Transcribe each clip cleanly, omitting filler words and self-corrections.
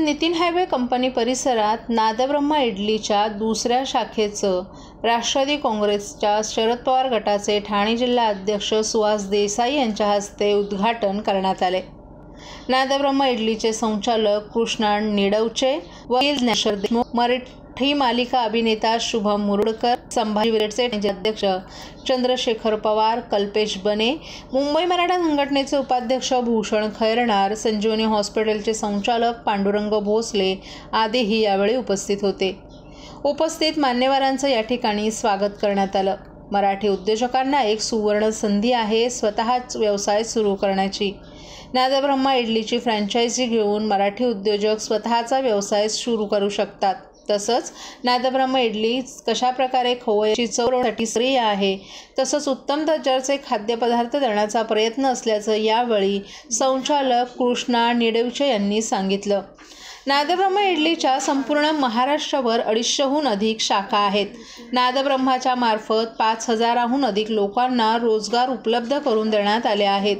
Nitin highway company परिसरात नादब्रह्मा इडलीच्या दुसऱ्या शाखेचं राष्ट्रवादी काँग्रेसच्या शरद पवार गटाचे ठाणे जिल्हा अध्यक्ष सुहास देसाई यांच्या हस्ते उद्घाटन करण्यात आले। नादब्रह्मा इडलीचे संचालक कृष्णा निडवचे, वकील ज्ञानेश्वर देशमुख, मराठी मालिका अभिनेता शुभम मुरुडकर, संभाजी ब्रिगेडचे अध्यक्ष चंद्रशेखर पवार, कल्पेश बने, मुंबई मराठा संघटनेचे उपाध्यक्ष भूषण खैरनार, संजीवनी हॉस्पिटलचे संचालक पांडुरंग भोसले आदीही यावेळी उपस्थित होते। उपस्थित मान्यवरांचं या ठिकाणी स्वागत करण्यात आलं। मराठी उद्योजकांना एक सुवर्ण संधी आहे स्वतःच व्यवसाय सुरू करण्याची। नादब्रह्मा इडलीची फ्रँचायझी घेऊन मराठी उद्योजक स्वतःचा व्यवसाय सुरू करू शकतात। तसंच नादब्रह्मा इडली कशा प्रकारे खवय्याची चवसाठी श्रेय आहे, तसंच उत्तम दर्जाचे खाद्यपदार्थ देण्याचा प्रयत्न असल्याचं यावेळी संचालक कृष्णा निडवचे यांनी सांगितलं। नादब्रह्मा इडलीच्या संपूर्ण महाराष्ट्रावर 250हून अधिक शाखा आहेत। नादब्रह्माच्या मार्फत 5000हून अधिक लोकांना रोजगार उपलब्ध करून देण्यात आले आहेत।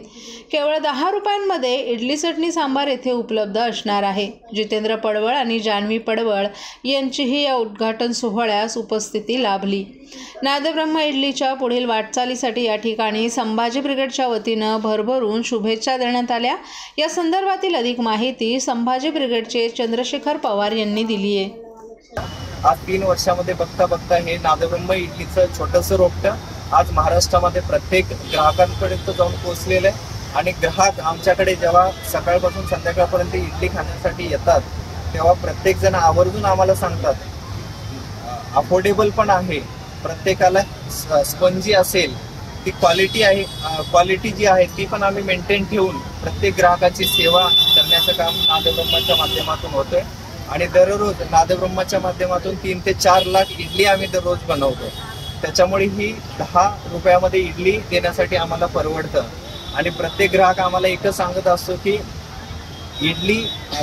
केवळ 10 रुपयांमध्ये इडली चटणी सांबार येथे उपलब्ध असणार आहे। जितेंद्र पडवळ आणि जान्हवी पडवळ यांचीही या उद्घाटन सोहळ्यास उपस्थिती लाभली। नादब्रह्मा इडलीच्या पुढील वाटचालीसाठी या ठिकाणी संभाजी ब्रिगेडच्या वतीनं भरभरून शुभेच्छा देण्यात आल्या। या संदर्भातील अधिक माहिती संभाजी ब्रिगेडचे चंद्रशेखर पवार यांनी दिली आहे। आज 3 वर्षामध्ये बघता बघता हे नादब्रह्मा इडलीचं छोटंसं रोपटं आज महाराष्ट्रामध्ये प्रत्येक ग्राहकांपर्यंत जाऊन पोहोचलेलं आहे। आणि ग्राहक आमच्याकडे जेव्हा सकाळपासून संध्याकाळपर्यंत इडली खाण्यासाठी येतात तेव्हा प्रत्येक जण आवर्जून आम्हाला सांगतात अफोर्डेबल पण आहे, प्रत्येकाला स्पंजी असेल, ती क्वालिटी आहे, क्वालिटी जी आहे ती पण आम्ही मेंटेन ठेवून प्रत्येक ग्राहकाची सेवा करण्याचं काम नादब्रह्माच्या माध्यमातून होतंय। आणि दररोज नादब्रह्माच्या माध्यमातून 3 ते 4 लाख इडली आम्ही दररोज बनवतो। त्याच्यामुळे ही 10 रुपयामध्ये इडली देण्यासाठी आम्हाला परवडतं। आणि प्रत्येक ग्राहक आम्हाला एकच सांगत असतो की इडली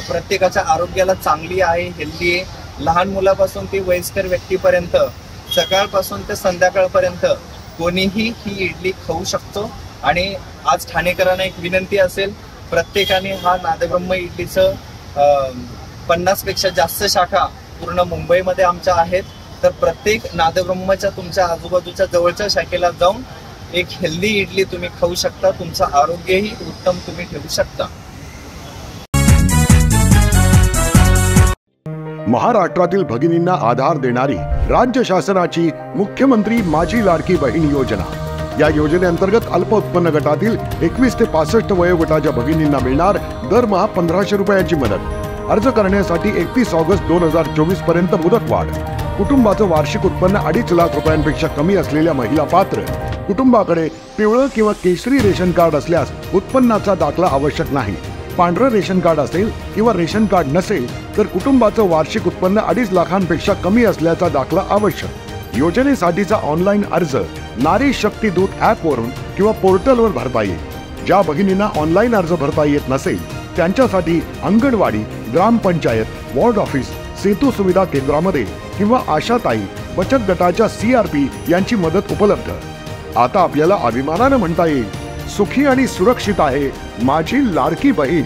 प्रत्येकाच्या आरोग्याला चांगली आहे, हेल्दी आहे। लहान मुलापासून ते वयस्कर व्यक्तीपर्यंत सकाळपासून ते संध्याकाळपर्यंत कोणीही ही इडली खाऊ शकतो। आणि आज ठाणेकरांना एक विनंती असेल, प्रत्येकाने हा नादब्रह्मा इडलीचं 50 पेक्षा जास्त शाखा पूर्ण मुंबईमध्ये आमच्या आहेत, तर प्रत्येक नादब्रह्माच्या तुमच्या आजूबाजूच्या जवळच्या शाखेला जाऊन एक हेल्दी इडली तुम्ही खाऊ शकता, तुमचं आरोग्यही उत्तम तुम्ही ठेवू शकता। महाराष्ट्रातील भगिनींना आधार देणारी राज्य शासनाची मुख्यमंत्री माझी लाडकी बहीण योजना। या योजनेअंतर्गत अल्प उत्पन्न गटातील 21 ते 65 वयोगटाच्या भगिनींना मिळणार दरमहा 1500 रुपयांची मदत। अर्ज करण्यासाठी 31 ऑगस्ट 2024 पर्यंत मुदतवाढ। कुटुंबाचं वार्षिक उत्पन्न 2.5 लाख रुपयांपेक्षा कमी असलेल्या महिला पात्र। कुटुंबाकडे पिवळं किंवा केशरी रेशन कार्ड असल्यास उत्पन्नाचा दाखला आवश्यक नाही। पांढरं रेशन कार्ड असेल किंवा रेशन कार्ड नसेल तर कुटुंबाचं वार्षिक उत्पन्न 2.5 लाखांपेक्षा कमी असल्याचा दाखला आवश्यक। योजनेसाठीचा ऑनलाईन अर्ज नारी शक्ती दूत ॲपवरून किंवा पोर्टलवर भरता येईल। ज्या भगिनींना ऑनलाईन अर्ज भरता येत नसेल त्यांच्यासाठी अंगणवाडी, ग्रामपंचायत, वॉर्ड ऑफिस, सेतू सुविधा केंद्रामध्ये किंवा आशाताई बचत गटाच्या CRP यांची मदत उपलब्ध। आता आपल्याला अभिमानाने म्हणता येईल, सुखी आणि सुरक्षित आहे माझी लाडकी बहीण।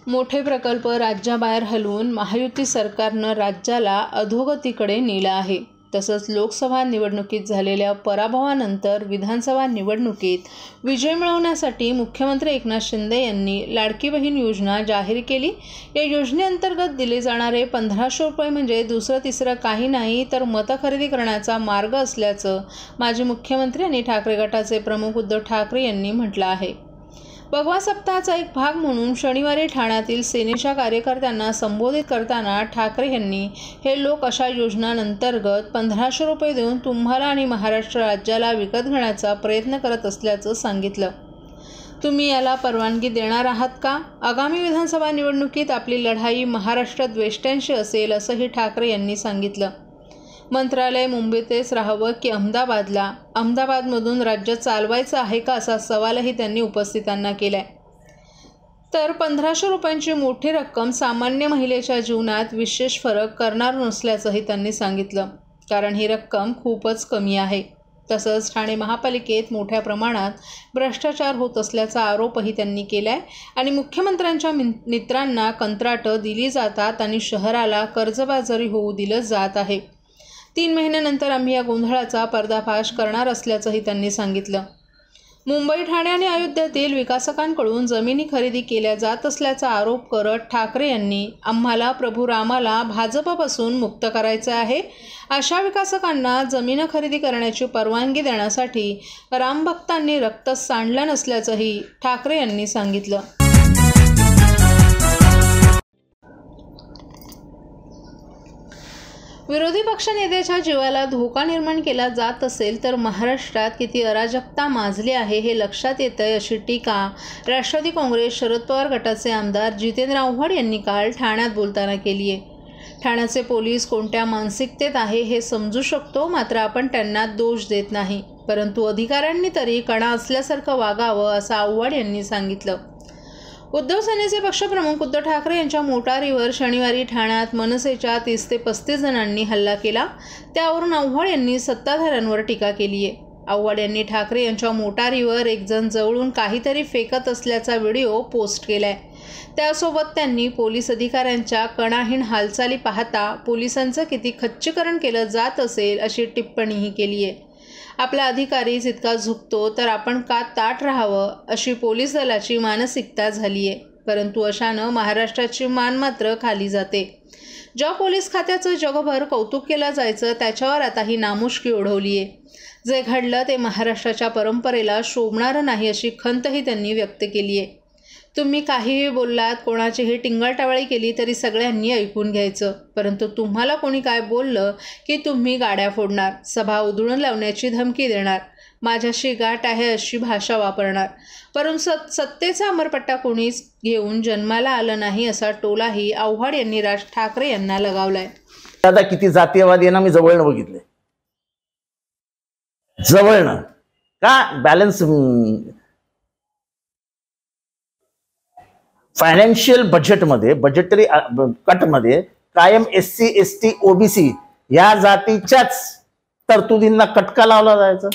मोठे प्रकल्प राज्याबाहेर हलवून महायुती सरकारनं राज्याला अधोगतीकडे नेलं आहे। तसंच लोकसभा निवडणुकीत झालेल्या पराभवानंतर विधानसभा निवडणुकीत विजय मिळवण्यासाठी मुख्यमंत्री एकनाथ शिंदे यांनी लाडकी बहीण योजना जाहीर केली। या योजनेअंतर्गत दिले जाणारे 1500 रुपये म्हणजे दुसरं तिसरं काही नाही तर मतं खरेदी करण्याचा मार्ग असल्याचं माजी मुख्यमंत्री आणि ठाकरे गटाचे प्रमुख उद्धव ठाकरे यांनी म्हटलं आहे। भगवा सप्ताहाचा एक भाग म्हणून शनिवारी ठाण्यातील सेनेच्या कार्यकर्त्यांना संबोधित करताना ठाकरे यांनी हे लोक अशा योजनांअंतर्गत 1500 रुपये देऊन तुम्हाला आणि महाराष्ट्र राज्याला विकत घेण्याचा प्रयत्न करत असल्याचं सांगितलं। तुम्ही याला परवानगी देणार आहात का? आगामी विधानसभा निवडणुकीत आपली लढाई महाराष्ट्र द्वेष्ट्यांशी असेल असंही ठाकरे यांनी सांगितलं। मंत्रालय मुंबईतच राहावं की अहमदाबादमधून राज्य चालवायचं आहे का असा सवालही त्यांनी उपस्थितांना केलाय। तर 1500 रुपयांची मोठी रक्कम सामान्य महिलेच्या जीवनात विशेष फरक करणार नसल्याचंही त्यांनी सांगितलं, कारण ही रक्कम खूपच कमी आहे। तसंच ठाणे महापालिकेत मोठ्या प्रमाणात भ्रष्टाचार होत असल्याचा आरोपही त्यांनी केलाय आणि मुख्यमंत्र्यांच्या मित्रांना कंत्राटं दिली जातात आणि शहराला कर्जबाजारी होऊ दिलं जात आहे. 3 महिन्यानंतर आम्ही या गोंधळाचा पर्दाफाश करणार असल्याचंही त्यांनी सांगितलं. मुंबई, ठाणे आणि अयोध्येतील विकासकांकडून जमिनी खरेदी केल्या जात असल्याचा आरोप करत ठाकरे यांनी आम्हाला प्रभू रामाला भाजपपासून मुक्त करायचे आहे. अशा विकासकांना जमीन खरेदी करण्याची परवानगी देण्यासाठी रामभक्तांनी रक्त सांडलं नसल्याचंही ठाकरे यांनी सांगितलं. विरोधी पक्षनेत्याच्या जीवाला धोका निर्माण केला जात असेल तर महाराष्ट्रात किती अराजकता माजली आहे हे लक्षात येतंय, अशी टीका राष्ट्रवादी काँग्रेस शरद पवार गटाचे आमदार जितेंद्र आव्हाड यांनी काल ठाण्यात बोलताना केली आहे. ठाण्याचे पोलीस कोणत्या मानसिकतेत आहे हे समजू शकतो, मात्र आपण त्यांना दोष देत नाही, परंतु अधिकाऱ्यांनी तरी कणा असल्यासारखं वागावं असं आव्हाड यांनी सांगितलं. उद्धव सेनेचे पक्षप्रमुख उद्धव ठाकरे यांच्या मोटारीवर शनिवारी ठाण्यात मनसेच्या 30 ते 35 जणांनी हल्ला केला. त्यावरून आव्हाड यांनी सत्ताधाऱ्यांवर टीका केली आहे. आव्हाड यांनी ठाकरे यांच्या मोटारीवर एक जण जवळून काहीतरी फेकत असल्याचा व्हिडिओ पोस्ट केलाय. त्यासोबत त्यांनी पोलीस अधिकाऱ्यांच्या कणाहीन हालचाली पाहता पोलिसांचं किती खच्चीकरण केलं जात असेल अशी टिप्पणीही केली आहे. आपला अधिकारीच इतका झुकतो तर आपण का ताठ राहावं अशी पोलीस दलाची मानसिकता झाली आहे. परंतु अशानं महाराष्ट्राची मान मात्र खाली जाते. ज्या पोलीस खात्याचं जगभर कौतुक केलं जायचं त्याच्यावर आता ही नामुष्की ओढवली आहे. जे घडलं ते महाराष्ट्राच्या परंपरेला शोभणारं नाही अशी खंतही त्यांनी व्यक्त केली आहे. तुम्ही काहीही बोललात, कोणाचीही टिंगलटावळी केली तरी सगळ्यांनी ऐकून घ्यायचं, परंतु तुम्हाला कोणी काय बोललं की तुम्ही गाड्या फोडणार, सभा उधळून लावण्याची धमकी देणार, माझ्याशी गाठ आहे अशी भाषा वापरणार. परंतु सत्तेचा अमरपट्टा कोणीच घेऊन जन्माला आलं नाही असा टोलाही आव्हाड यांनी राज ठाकरे यांना लगावलाय. दादा किती जातीयवादी आहे ना, मी जवळनं बघितले. जवळनं का बॅलन्स फायनान्शियल बजेटमध्ये, बजेटरी कटमध्ये कायम SC, ST, OBC या जातीच्याच तरतुदींना कटका लावला जायचा.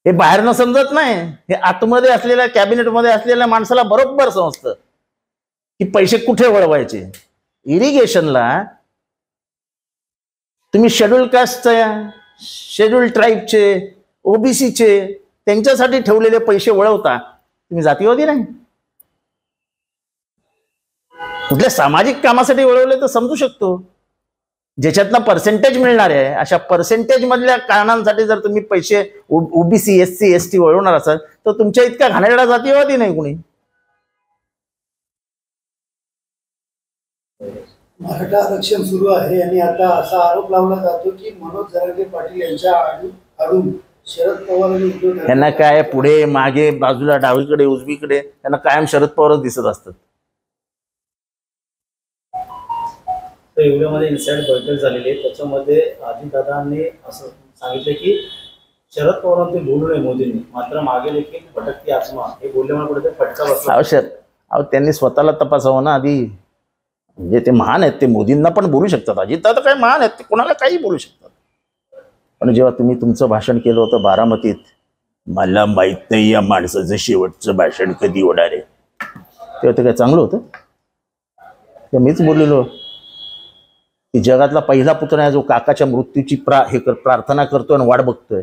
हे बाहेरनं समजत नाही, हे आतमध्ये असलेल्या कॅबिनेटमध्ये असलेल्या माणसाला बरोबर समजतं की पैसे कुठे वळवायचे. इरिगेशनला तुम्ही शेड्यूल कास्टचे, शेड्यूल ट्राईबचे, OBCचे त्यांच्यासाठी ठेवलेले पैसे वळवता, तुम्ही जातीवादी नाही. कुठल्या सामाजिक कामासाठी वळवले तर समजू शकतो. ज्याच्यातनं पर्सेंटेज मिळणार आहे अशा पर्सेंटेज मधल्या कारणांसाठी जर तुम्ही पैसे OBC, SC, ST वळवणार असाल तर तुमच्या इतका घाणेरडा जातीवादी नाही कुणी. मराठा आरक्षण सुरू आहे आणि आता असा आरोप लावला जातो की मनोज जरांगे पाटील यांच्या आडून शरद पवार आणि उद्धव ठाकरे यांना काय पुढे मागे बाजूला डावीकडे उजवीकडे त्यांना कायम शरद पवारच दिसत असतात. एवढ्यामध्ये इन्साइड बैठक झालेली आहे, त्याच्यामध्ये अजितदादांनी असं सांगितलं की शरद पवारांनी बोलू नये मोदींनी, मात्र मागे देखील भटकती आत्मा हे बोलल्यामुळे कुठे फटका बसला. अहो त्यांनी स्वतःला तपासावं ना आधी. म्हणजे ते महान आहेत, ते मोदींना पण बोलू शकतात. अजितदादा काय महान आहेत, ते कोणाला काही बोलू शकतात. पण जेव्हा तुम्ही तुमचं भाषण केलं होतं बारामतीत, मला माहित नाही या माणसाचं शेवटचं भाषण कधी होणार आहे, तेव्हा ते काय चांगलं होतं. ते मीच बोललेलो की जगातला पहिला पुतळा जो काकाच्या मृत्यूची प्रार्थना करतोय आणि वाट बघतोय.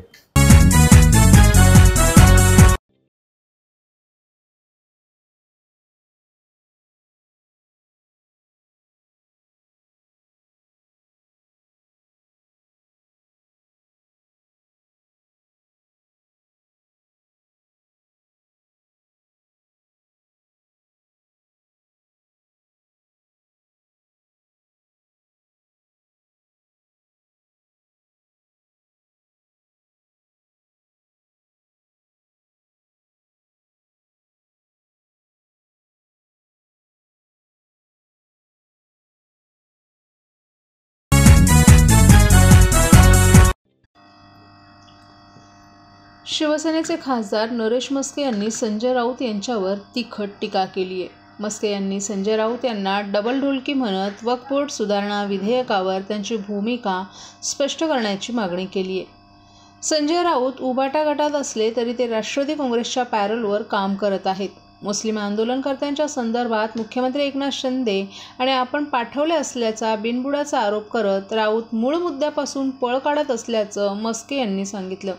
शिवसेनेचे खासदार नरेश मस्के यांनी संजय राऊत यांच्यावर तिखट टीका केली आहे. मस्के यांनी संजय राऊत यांना डबल ढोलकी म्हणत वक्फ बोर्ड सुधारणा विधेयकावर त्यांची भूमिका स्पष्ट करण्याची मागणी केली आहे. संजय राऊत उबाटा गटात असले तरी ते राष्ट्रवादी काँग्रेसच्या पॅरोलवर काम करत आहेत. मुस्लिम आंदोलनकर्त्यांच्या संदर्भात मुख्यमंत्री एकनाथ शिंदे आणि आपण पाठवले असल्याचा बिनबुडाचा आरोप करत राऊत मूळ मुद्द्यापासून पळ काढत असल्याचं मस्के यांनी सांगितलं.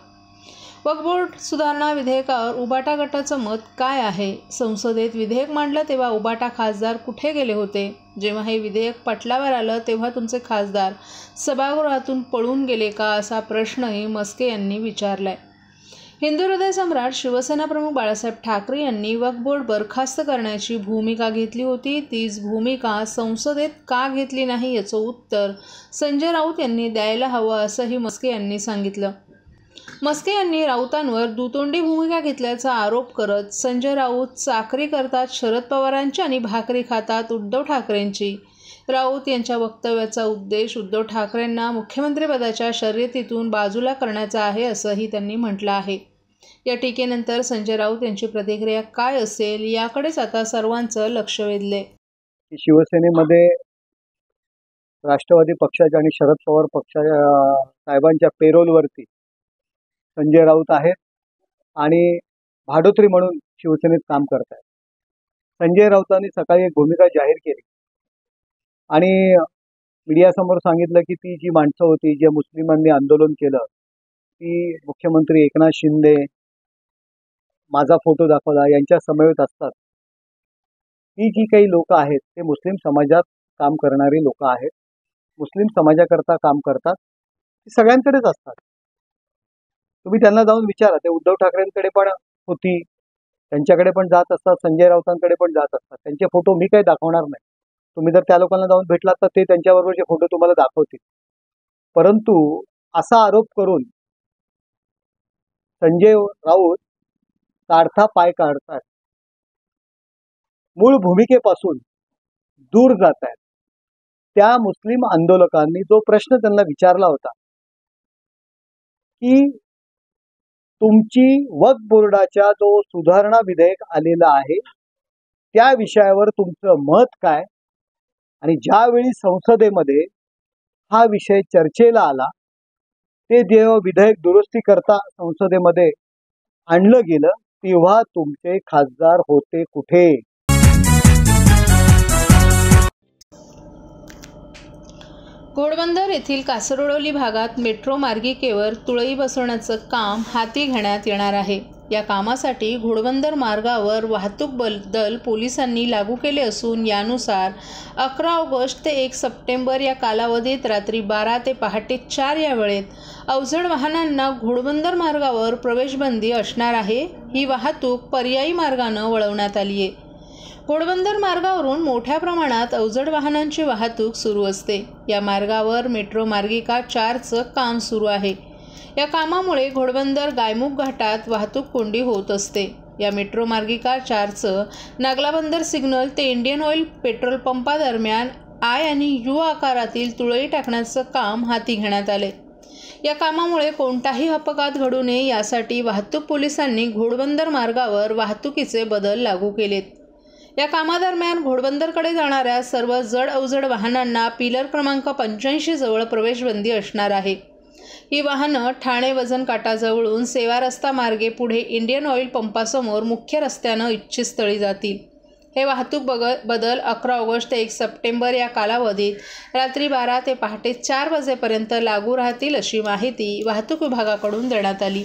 वक्फ बोर्ड सुधारणा विधेयकावर उबाटा गटाचं मत काय आहे? संसदेत विधेयक मांडलं तेव्हा उबाटा खासदार कुठे गेले होते? जेव्हा हे विधेयक पटलावर आलं तेव्हा तुमचे खासदार सभागृहातून पळून गेले का, असा प्रश्नही मस्के यांनी विचारलाय. हिंदू हृदय सम्राट शिवसेना प्रमुख बाळासाहेब ठाकरे यांनी वक्फ बोर्ड बरखास्त करण्याची भूमिका घेतली होती. तीच भूमिका संसदेत का घेतली नाही याचं उत्तर संजय राऊत यांनी द्यायला हवं, असंही मस्के यांनी सांगितलं. मस्के यांनी राऊतांवर दुतोंडी भूमिका घेतल्याचा आरोप करत संजय राऊत चाकरी करतात शरद पवारांची आणि भाकरी खातात उद्धव ठाकरेंची. राऊत यांच्या वक्तव्याचा उद्देश उद्धव ठाकरेंना मुख्यमंत्रीपदाच्या शर्यतीतून बाजूला करण्याचा आहे, असंही त्यांनी म्हटलं आहे. या टीकेनंतर संजय राऊत यांची प्रतिक्रिया काय असेल याकडेच आता सर्वांचं लक्ष वेधले. शिवसेनेमध्ये राष्ट्रवादी पक्षाच्या आणि शरद पवार पक्षाच्या साहेबांच्या पेरोलवरती संजय राऊत आहेत आणि भाडोत्री म्हणून शिवसेनेत काम करत आहेत. संजय राऊतांनी सकाळी एक भूमिका जाहीर केली आणि मीडियासमोर सांगितलं की ती जी माणसं होती, जे मुस्लिमांनी आंदोलन केलं, ती मुख्यमंत्री एकनाथ शिंदे, माझा फोटो दाखवला, यांच्या समवेत असतात. ही जी काही लोक आहेत ते मुस्लिम समाजात काम करणारी लोक आहेत, मुस्लिम समाजाकरता काम करतात, ती सगळ्यांकडेच असतात. तुम्ही त्यांना जाऊन विचारा, ते उद्धव ठाकरेंकडे पण होती, त्यांच्याकडे पण जात असतात, संजय राऊतांकडे पण जात असतात. त्यांचे फोटो मी काही दाखवणार नाही. तुम्ही जर त्या लोकांना जाऊन भेटलात तर ते त्यांच्याबरोबरचे फोटो तुम्हाला दाखवतील. परंतु असा आरोप करून संजय राऊत काढता पाय काढतात, मूळ भूमिकेपासून दूर जात आहेत. त्या मुस्लिम आंदोलकांनी जो प्रश्न त्यांना विचारला होता की तुमची वक्फ बोर्डाच्या जो सुधारणा विधेयक आलेला आहे त्या विषयावर तुमचं मत काय, आणि ज्यावेळी संसदेमध्ये हा विषय चर्चेला आला, ते जेव्हा विधेयक दुरुस्ती करता संसदेमध्ये आणलं गेलं तेव्हा तुमचे खासदार होते कुठे? घोडबंदर येथील कासरडोली भागात मेट्रो मार्गिकेवर तुळई बसवण्याचं काम हाती घेण्यात येणार आहे. या कामासाठी घोडबंदर मार्गावर वाहतूक दल पोलिसांनी लागू केले असून यानुसार 11 ऑगस्ट ते 1 सप्टेंबर या कालावधीत रात्री 12 ते पहाटे 4 या वेळेत अवजड वाहनांना घोडबंदर मार्गावर प्रवेशबंदी असणार आहे. ही वाहतूक पर्यायी मार्गानं वळवण्यात आली आहे. घोडबंदर मार्गावरून मोठ्या प्रमाणात अवजड वाहनांची वाहतूक सुरू असते. या मार्गावर मेट्रो मार्गिका 4चं काम सुरू आहे. या कामामुळे घोडबंदर गायमुख घाटात वाहतूक कोंडी होत असते. या मेट्रो मार्गिका 4चं नागलाबंदर सिग्नल ते इंडियन ऑइल पेट्रोल पंपादरम्यान आय आणि यू आकारातील तुळई टाकण्याचं काम हाती घेण्यात आले. या कामामुळे कोणताही अपघात घडू नये यासाठी वाहतूक पोलिसांनी घोडबंदर मार्गावर वाहतुकीचे बदल लागू केलेत. या कामादरम्यान घोडबंदरकडे जाणाऱ्या सर्व जड अवजड वाहनांना पिलर क्रमांक 85 जवळ प्रवेशबंदी असणार आहे. ही वाहनं ठाणे वजन काटाजवळून सेवा रस्ता मार्गे पुढे इंडियन ऑइल पंपासमोर मुख्य रस्त्यानं इच्छितस्थळी जातील. हे वाहतूक बदल 11 ऑगस्ट ते 1 सप्टेंबर या कालावधीत रात्री 12 ते पहाटे 4 वाजेपर्यंत लागू राहतील, अशी माहिती वाहतूक विभागाकडून देण्यात आली.